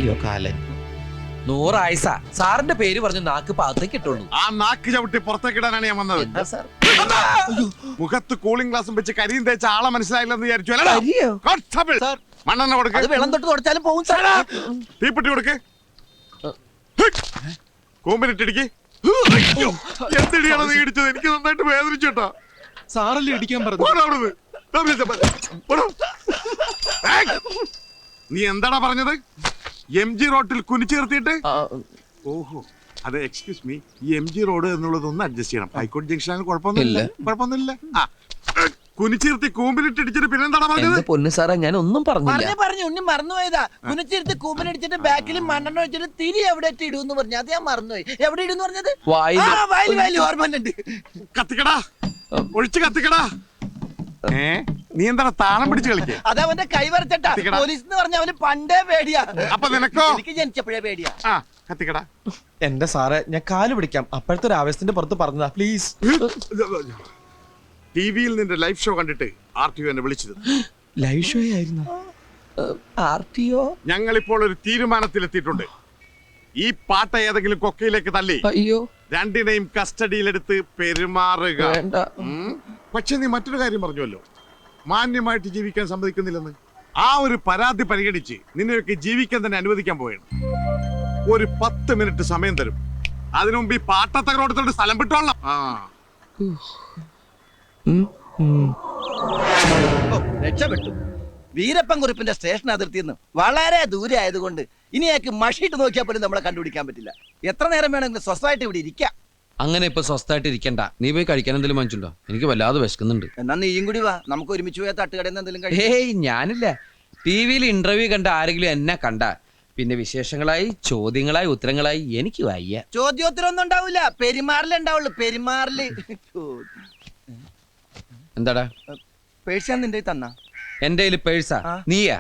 അയ്യോ കാലൻ 100 ആയിസ സാറിന്റെ പേര് പറഞ്ഞ് നാക്ക് പാത്തേക്ക് ഇട്ടുള്ളൂ. ആ നാക്ക് ചവിട്ടി പുറത്തേക്കിടാനാണ് ഞാൻ വന്നത്. എന്താ സാർ? മുഖത്ത് കൂളിംഗ് ഗ്ലാസും വെച്ച് കരിയും തേച്ച ആളെ മനസ്സിലായില്ലെന്ന് വിചാരിച്ചു. മണ്ണെണ്ണ കൊടുക്ക്. വെള്ളം തൊട്ട് തുടച്ചാലും പോകും സാർ. തീപ്പെട്ടി കൊടുക്ക്. കൂമ്പിനിട്ടിടിക്ക്. എന്തിടിയാണ് നീ ഇടിച്ചത്? എനിക്ക് നന്നായിട്ട് വേദനിച്ചു കേട്ടോ. സാറല്ലേ ഇടിക്കാൻ പറഞ്ഞു. നീ എന്താടാ പറഞ്ഞത്? MG റോഡിൽ കുനിച്ചു നിർത്തിയിട്ട്? ഓഹോ, അത് എക്സ്ക്യൂസ് മീ, ഈ MG റോഡ് എന്നുള്ളത് ഒന്ന് അഡ്ജസ്റ്റ് ചെയ്യണം. ഹൈക്കോടതി ജംഗ്ഷനാണ്, കുഴപ്പമൊന്നുമില്ല. കുനിച്ചിരുത്തി കൂമ്പിലിട്ടിടിച്ചിട്ട് പിന്നെന്താടാ പറഞ്ഞത്? പൊന്നു സാറേ ഞാൻ ഒന്നും പറഞ്ഞില്ല. പറഞ്ഞു ഉണ്ണി മറന്നുപോയതാ. കുനിച്ചിരുത്തി കൂമ്പിനടിച്ചിട്ട് ബാക്കിൽ മണ്ണെണ്ണ വെച്ചിട്ട് തിരി എവിടെ ഇടുന്നു പറഞ്ഞു. അത് ഞാൻ മറന്നുപോയി. എവിടെ ഇടുന്നു പറഞ്ഞത്? വായിൽ ഓർമ്മയുണ്ട്. കത്തിക്കടാ, ഒഴിച്ച് കത്തിക്കടാ. നീ എന്താണ് താളം പിടിച്ച് കളിക്കേ? അതവന്റെ കൈ വരച്ചട്ടാ. പോലീസ് എന്ന് പറഞ്ഞ അവന് പണ്ടേ പേടിയാ. അപ്പൊ നിനക്കോ? എനിക്ക് ജനിച്ചപ്പോഴേ പേടിയാ. കത്തിക്കടാ. എന്റെ സാറേ ഞാൻ കാല് പിടിക്കാം. അപ്പോഴത്തെ ഒരു ആവേശത്തിന്റെ പുറത്ത് പറഞ്ഞതാ, പ്ലീസ്. ടിവിയിൽ നിന്റെ ലൈവ് ഷോ കണ്ടിട്ട് RTO എന്നെ വിളിച്ചത്. ലൈവ് ഷോ ആയിരുന്നു. RTO? ഞങ്ങൾ ഇപ്പോൾ ഒരു തീരുമാനത്തിലെത്തിയിട്ടുണ്ട്. ഈ പാട്ട ഏതെങ്കിലും കൊക്കയിലേക്ക് തള്ളി അയ്യോ രണ്ടിനെയും കസ്റ്റഡിയിലെടുത്ത് പെരുമാറുക. പക്ഷെ നീ മറ്റൊരു കാര്യം പറഞ്ഞുവല്ലോ, മാന്യമായിട്ട് ജീവിക്കാൻ സമ്മതിക്കുന്നില്ലെന്ന്. ആ ഒരു പരാതി പരിഗണിച്ച് നിന്നെയൊക്കെ ജീവിക്കാൻ തന്നെ അനുവദിക്കാൻ പോവുകയാണ്. ഒരു 10 മിനിറ്റ് സമയം തരും. അതിനു മുമ്പ് ഈ പാട്ടത്തകരോടത്തോട് സ്ഥലം വിട്ടോളാം. രക്ഷപ്പെട്ടു. വീരപ്പൻ കുറിപ്പിന്റെ സ്റ്റേഷൻ അതിർത്തിയിൽ നിന്ന് വളരെ ദൂരെ ആയതുകൊണ്ട് ഇനി അയാൾക്ക് മഷിയിട്ട് നോക്കിയാൽ പോലും നമ്മളെ കണ്ടുപിടിക്കാൻ പറ്റില്ല. എത്ര നേരം വേണമെങ്കിലും സ്വസ്ഥമായിട്ട് ഇവിടെ ഇരിക്കാം. അങ്ങനെ ഇപ്പൊ സ്വസ്ഥമായിട്ട് ഇരിക്കണ്ട. നീ പോയി കഴിക്കാൻ എന്തെങ്കിലും വാങ്ങിച്ചുണ്ടോ? എനിക്ക് വല്ലാതെ വിശക്കുന്നുണ്ട്. എന്നാ നീയും കൂടി വാ, നമുക്ക് ഒരുമിച്ച് പോയാൽ തട്ടുകടയിൽ നിന്ന് എന്തെങ്കിലും കഴിക്കാം. ഏയ് ഞാനില്ല. ടിവിയിൽ ഇന്റർവ്യൂ കണ്ട ആരെങ്കിലും എന്നെ കണ്ട പിന്നെ വിശേഷങ്ങളായി ചോദ്യങ്ങളായി ഉത്തരങ്ങളായി എനിക്ക് വയ്യ. ചോദ്യോത്തരം ഒന്നും ഉണ്ടാവില്ല, പെരുമാറിലേ ഉണ്ടാവുള്ളൂ. പെരുമാറില്. എന്താടാ പേഴ്സ് ഞാൻ നിന്റെ തന്ന? എന്റെ കയ്യില് പേഴ്സാ? നീയാ?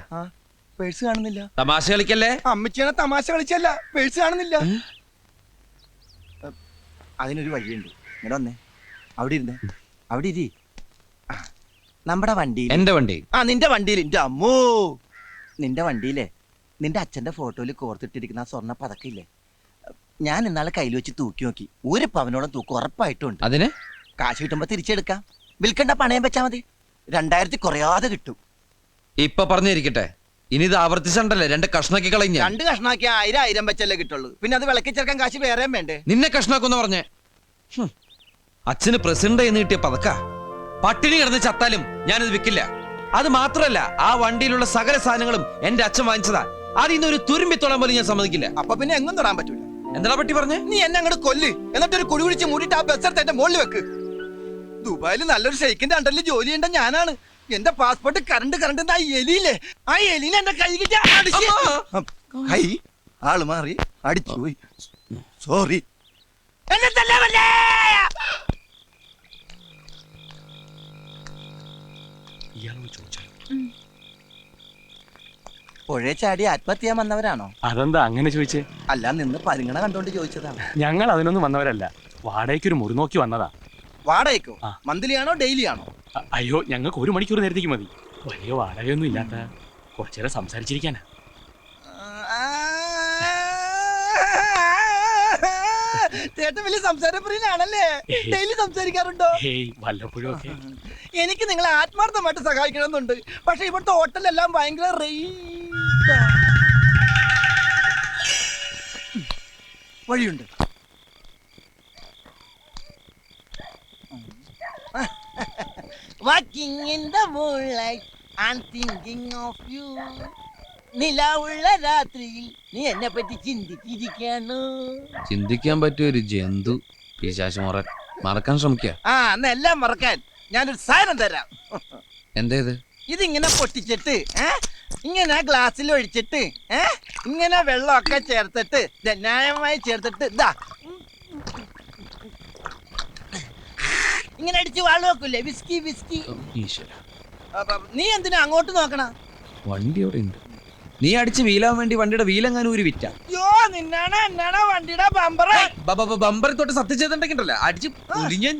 പേഴ്സ് കാണുന്നില്ല. തമാശ കളിക്കല്ലേ? അമ്മച്ചിയാണ് തമാശ കളിച്ചല്ല, പേഴ്സ് കാണുന്നില്ല. അതിനൊരു വഴിയുണ്ട്. ഇങ്ങനെ വന്നേ, അവിടെ ഇരുന്നേ, അവിടെ ഇരി. നമ്മുടെ വണ്ടിയിൽ. എന്റെ വണ്ടി? നിന്റെ വണ്ടിയിൽ. എന്റെ അമ്മോ, നിന്റെ വണ്ടിയിലെ നിന്റെ അച്ഛന്റെ ഫോട്ടോയിൽ കോർത്തിട്ടിരിക്കുന്ന ആ സ്വർണ്ണ പതക്കില്ലേ, ഞാൻ ഇന്നാളെ കയ്യിൽ വെച്ച് തൂക്കി നോക്കി. 1 പവനോളം തൂക്കം ഉറപ്പായിട്ടുണ്ട്. അതിന് കാശ് കിട്ടുമ്പോ തിരിച്ചെടുക്കാം. വിൽക്കണ്ട, പണയം വെച്ചാ മതി. 2000 കുറയാതെ കിട്ടും. ഇപ്പൊ പറഞ്ഞിരിക്കട്ടെ, ഇനി ഇത് ആവർത്തിച്ചണ്ടല്ലേ 2 കഷ്ണാക്കി കളഞ്ഞ. 2 കഷ്ണാക്കി 1000 വെച്ചല്ലേ കിട്ടുള്ളൂ. പിന്നെ അത് വിളക്കി ചേർക്കാൻ കാശ് വേറെയും വേണ്ടേ? നിന്നെ കഷ്ണാക്കൊന്ന് പറഞ്ഞേ. അച്ഛന് പ്രസിഡന്റ് എന്ന് കിട്ടിയ പതക്ക പട്ടിണി കിടന്ന് ചത്താലും ഞാനിത് വിൽക്കില്ല. അത് മാത്രല്ല, ആ വണ്ടിയിലുള്ള സകല സാധനങ്ങളും എന്റെ അച്ഛൻ വാങ്ങിച്ചതാ. അതിൽ ഒരു തുരുമ്പിത്തോളം പോലും ഞാൻ സമ്മതിക്കില്ല. അപ്പൊ പിന്നെ എങ്ങും തൊടാൻ പറ്റൂല. എന്താ പറ്റി പറഞ്ഞേ? നീ എന്നെ അങ്ങോട്ട് കൊല്ല്, എന്നിട്ട് ഒരു കുഴി കുഴിച്ച് മൂടിയിട്ട് ആ ബസ് എടുത്ത് എന്റെ മുകളിൽ വെക്ക്. ദുബായിൽ നല്ലൊരു ഷെയ്ക്കിന്റെ അണ്ടറിൽ ജോലി ചെയ്യേണ്ട ഞാനാണ്. എന്റെ പാസ്പോർട്ട് കറണ്ട് ആ എലിയില്ലേ, ആ എലിനെ എന്റെ കൈ കിട്ടി കൈ ആള് മാറി അടിച്ചു പോയി. സോറി. പുഴയെ ചാടി ആത്മഹത്യ ചെയ്യാൻ വന്നവരാണോ? അതെന്താ അങ്ങനെ ചോദിച്ചേ? അല്ല, നിന്ന് പരിഗണന കണ്ടോണ്ട് ചോദിച്ചതാണ്. ഞങ്ങൾ അതിനൊന്നും വന്നവരല്ല, വാടകയ്ക്ക് ഒരു മുറി നോക്കി വന്നതാ. വാടകയ്ക്കോ? മന്ത്ലി ആണോ ഡെയിലി ആണോ? അയ്യോ, ഞങ്ങൾക്ക് 1 മണിക്കൂർ നേരത്തേക്ക് മതി. വലിയ വാടകയൊന്നും ഇല്ലാത്ത കുറച്ചേരം സംസാരിച്ചിരിക്കാനാ. ചേട്ടൻ വലിയ സംസാരപ്രിയനാണല്ലേ? ഡെയിലി സംസാരിക്കാറുണ്ടോ? വല്ലപ്പോഴും ഒക്കെ. എനിക്ക് നിങ്ങളെ ആത്മാർത്ഥമായിട്ട് സഹായിക്കണമെന്നുണ്ട്. പക്ഷെ ഇവിടുത്തെ ഹോട്ടലെല്ലാം ഭയങ്കര വഴിയുണ്ട്. Walking in the moonlight, I'm thinking of you. നിലാവുള്ള രാത്രിയിൽ നീ എന്നെ പറ്റി ചിന്തിച്ചിരിക്കാണ്. ചിന്തിക്കാൻ പറ്റിയ ഒരു ജന്തു പിശാച് മറക്കാൻ ശ്രമിക്കുക. എല്ലാം മറക്കാൻ ഞാനൊരു സാധനം തരാം. എന്തേത്? ഇതിങ്ങനെ പൊട്ടിച്ചിട്ട് ഇങ്ങനെ ഗ്ലാസ്സിൽ ഒഴിച്ചിട്ട് ഇങ്ങനെ വെള്ളമൊക്കെ ചേർത്തിട്ട് ന്യായമായി ചേർത്തിട്ട് ഇതാ ഇങ്ങനെ അടിച്ച് വാള് വെക്കൂലേ, വിസ്കി. നീ എന്തിനാ അങ്ങോട്ട് നോക്കണ? വണ്ടി അവിടെ ഉണ്ട്. നീ അടിച്ച് വീലാൻ വേണ്ടി വണ്ടിയുടെ വീലെങ്ങാനും ഒരു വിറ്റ. എന്നാണ് വണ്ടിയുടെ ബമ്പർ തൊട്ട് സത്യം ചെയ്തിട്ടുണ്ടല്ലോ അടിച്ച് ഞാൻ.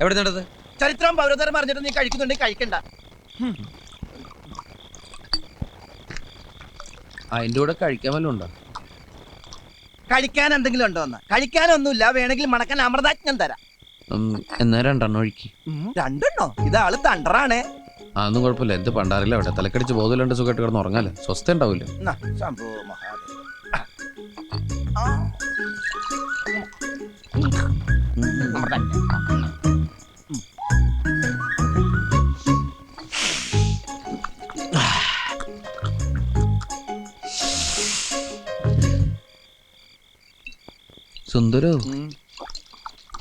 എവിടെ നടന്നത്? ചരിത്രം പൗരതരം അറിഞ്ഞിട്ട് നീ കഴിക്കുന്നുണ്ടെങ്കിൽ കഴിക്കണ്ട. അതിന്റെ കൂടെ കഴിക്കാൻ വല്ലതും ഉണ്ടോ? കഴിക്കാൻ എന്തെങ്കിലും ഉണ്ടോ എന്ന്? കഴിക്കാനൊന്നുമില്ല, വേണമെങ്കിൽ മണക്കാൻ അമൃതാജ്ഞം തരാം. എന്നാ 2 ഒഴുക്കി. 2 ഇത് ആള് തണ്ടറാണേ. അതൊന്നും കുഴപ്പമില്ല. എന്ത് പണ്ടാറില്ല അവിടെ. തലക്കടിച്ച് ബോധമില്ലാണ്ട് സുഖമായിട്ട് കിടന്ന് ഉറങ്ങാലോ. സ്വസ്ഥ ഉണ്ടാവില്ല. എന്നാ, ശംഭോ മഹാദേവ. അമൃതാജ്ഞം. സുന്ദരോ,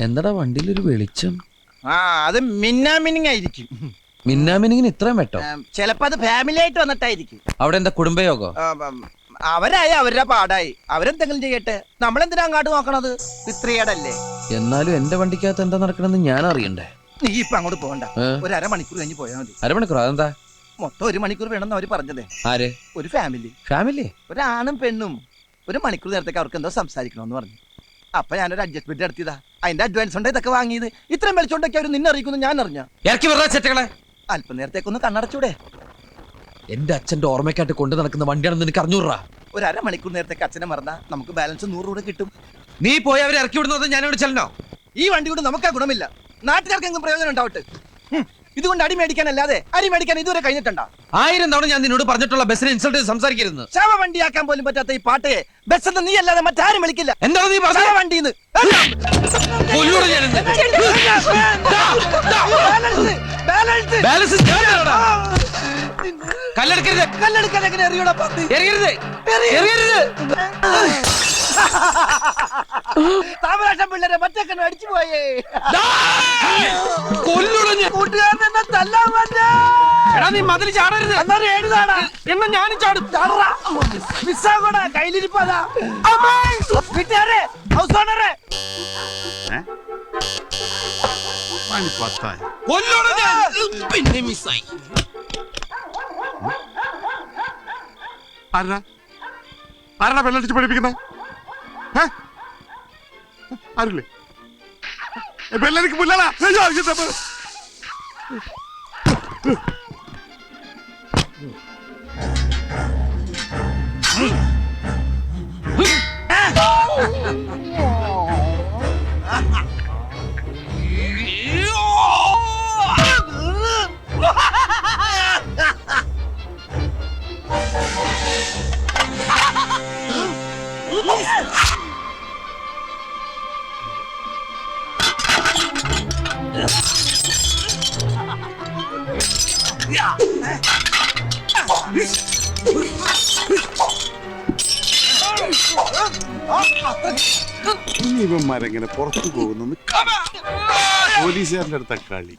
എന്താടാ വണ്ടിയിലൊരു വെളിച്ചം? അത് മിന്നാമിനിങ് ആയിരിക്കും. മിന്നാമിനിങ്ങിന് ഇത്രയും വെട്ടോ? ചിലപ്പോ അത് ഫാമിലി ആയിട്ട് വന്നിട്ടായിരിക്കും. അവിടെ എന്താ കുടുംബയോഗോ? അവരായി അവരുടെ പാടായി, അവരെന്തെങ്കിലും ചെയ്യട്ടെ. നമ്മളെന്തിനാ അങ്ങോട്ട് നോക്കണത്? ഇത്രയേടല്ലേ. എന്നാലും എന്റെ വണ്ടിക്കകത്ത് എന്താ നടക്കണെന്ന് ഞാൻ അറിയണ്ടേ? നീ ഇപ്പൊ അങ്ങോട്ട് പോകണ്ട, ഒരു അരമണിക്കൂർ കഴിഞ്ഞ് പോയാൽ മതി. അരമണിക്കൂർ? അതെന്താ? മൊത്തം 1 മണിക്കൂർ വേണമെന്ന് അവര് പറഞ്ഞതേ. ആര്? ഒരു ഫാമിലി. ഫാമിലി? ഒരാണും പെണ്ണും 1 മണിക്കൂർ നേരത്തേക്ക് അവർക്ക് എന്തോ സംസാരിക്കണമെന്ന് പറഞ്ഞു. അപ്പൊ ഞാനൊരു അഡ്ജസ്റ്റ്മെന്റ് നടത്തിയതാ. അതിന്റെ അഡ്വാൻസ് ഉണ്ട് ഇതൊക്കെ വാങ്ങിയത്. ഇത്രയും വെളിച്ചോണ്ടൊക്കെ അവർ നിന്നെ അറിയിക്കുന്നു ഞാൻ അറിഞ്ഞ. ഇറക്കി വിടാ ചെറ്റകളെ. അല്പം നേരത്തേക്കൊന്ന് കണ്ണടച്ചൂടെ? എന്റെ അച്ഛന്റെ ഓർമ്മയ്ക്കായിട്ട് കൊണ്ടു നടക്കുന്ന വണ്ടിയാണെന്ന് നിനക്ക് അറിഞ്ഞൂറാ. ഒരു അരമണിക്കൂർ നേരത്തേക്ക് അച്ഛനെ മറന്നാ നമുക്ക് ബാലൻസ് 100 രൂപ കിട്ടും. നീ പോയി അവരെ ഇറക്കി വിടുന്നത് ഞാൻ ഇവിടെ ചെല്ലണോ? ഈ വണ്ടി കൊണ്ട് നമുക്കാ ഗുണമില്ല, നാട്ടുകാർക്കെങ്കിലും പ്രയോജനം ഉണ്ടാവട്ടെ. ഇതുകൊണ്ട് അടി മേടിക്കാനല്ലാതെ അരി മേടിക്കാൻ ഇതുവരെ കഴിഞ്ഞിട്ടുണ്ടോ? 1000 തവണ ഞാൻ നിന്നോട് പറഞ്ഞിട്ടുള്ള ബസ്സിനെ ഇൻസൾട്ട് ചെയ്ത് സംസാരിക്കരുത്. ശവ വണ്ടിയാക്കാൻ പോലും പറ്റാത്ത ഈ പാട്ടയെ ബസ് എന്ന് നീ അല്ലാതെ മറ്റാരും വിളിക്കില്ല. എന്താണ് നീ പറഞ്ഞത്? ശവ വണ്ടിന്ന്. കല്ലെടുക്കരുത്. കല്ലെടുക്കാൻ എങ്ങനെ എറിയൂടാ പന്നി? എറിയരുത്, എറിയരുത്. താമരാശം പിള്ളേരെ മറ്റേക്കനും അടിച്ചു പോയേ. കൂട്ടുകാരൻ എന്നെ തല്ലാൻ വന്നേ. നീ മതിൽ ചാടരുത്. എന്നാലും എഴുതാടാ. എന്നാ ഞാനും ചാടും. മിസ്സാകൂടാ, കയ്യിലിരിപ്പതാ. വീട്ടുകാരെ, ഹൗസ് ഓണറെ. പിന്നെ മിസ്സായി. ആരാ വെള്ളടിച്ച് പഠിപ്പിക്കുന്നത്? ആരില്ലേ? വെള്ളടിക്ക് പുല്ലാടാ. ഇവന്മാരെങ്ങനെ പുറത്തു പോകുന്നു? പോലീസുകാരുടെ അടുത്ത കളി.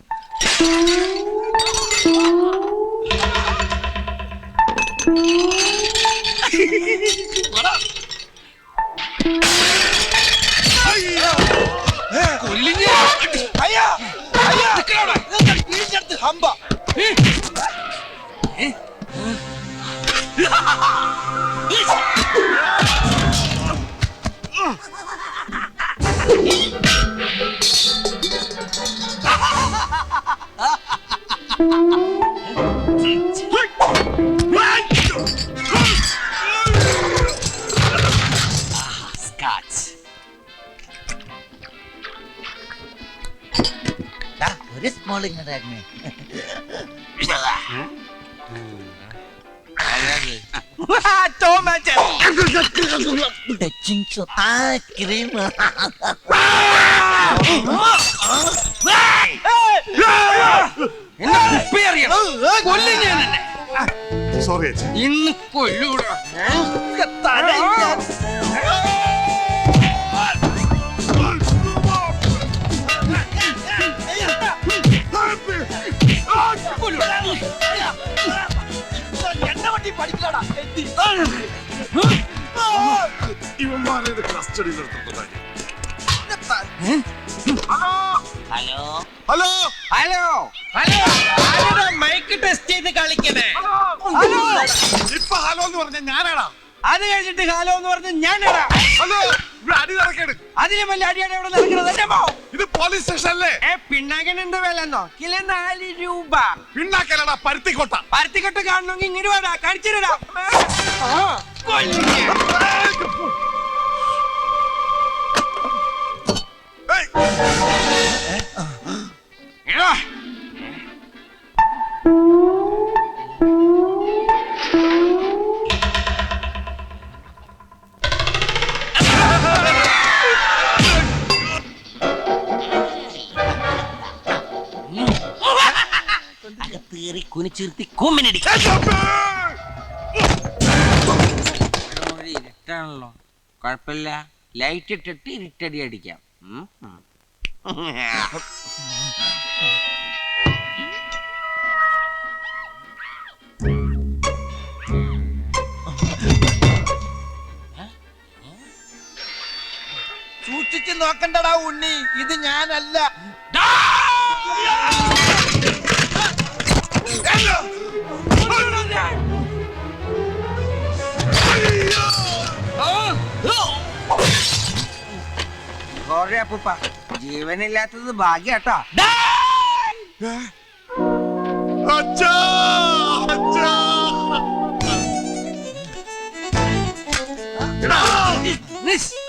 ഒരു സ്മോൾ ഇങ്ങോട്ടായിരുന്നു. സോറി ഇന്ന് കൊല്ലൂടാ. ഇവന്മാരെ കസ്റ്റഡിയിലെടുത്തതായി. Hello hello hello hello. Mic test ചെയ്ത് കളിക്കണേ. ഇപ്പൊ ഹലോ എന്ന് പറഞ്ഞ ഞാനാടാ. അത് കഴിഞ്ഞിട്ട് കാലം എന്ന് പറഞ്ഞ് ഞാൻ ഹലോ, ഇവിടെ അടി നടക്കേണ്. അതിലും വലിയ അടിയാണ് ഇവിടെ നടക്കുന്നത്. എന്റെ മോ. ഇത് പോലീസ് സ്റ്റേഷൻ അല്ലേ? പിണ്ണാക്കനുണ്ട് വിലന്നോ? കിലോ 4 രൂപ. പിണ്ണാക്കലടാ, പരുത്തിക്കോട്ട. പരുത്തിക്കെട്ട് കാണണമെങ്കിൽ ഇങ്ങോട്ട് വേടാ, കാണിച്ചിടാ. കുനിച്ചിരുത്തി കുമ്മിനടിക്കാം. ഇരുട്ടാണല്ലോ, കുഴപ്പമില്ല. ലൈറ്റ് ഇട്ടിട്ട് ഇരുട്ടടി അടിക്കാം. സൂക്ഷിച്ച് നോക്കണ്ടടാ ഉണ്ണി, ഇത് ഞാനല്ല. സോറി അപ്പൂപ്പ, ജീവനില്ലാത്തത് ഭാഗ്യാട്ടോ. അച്ഛാ, അച്ഛാ. നിസ്.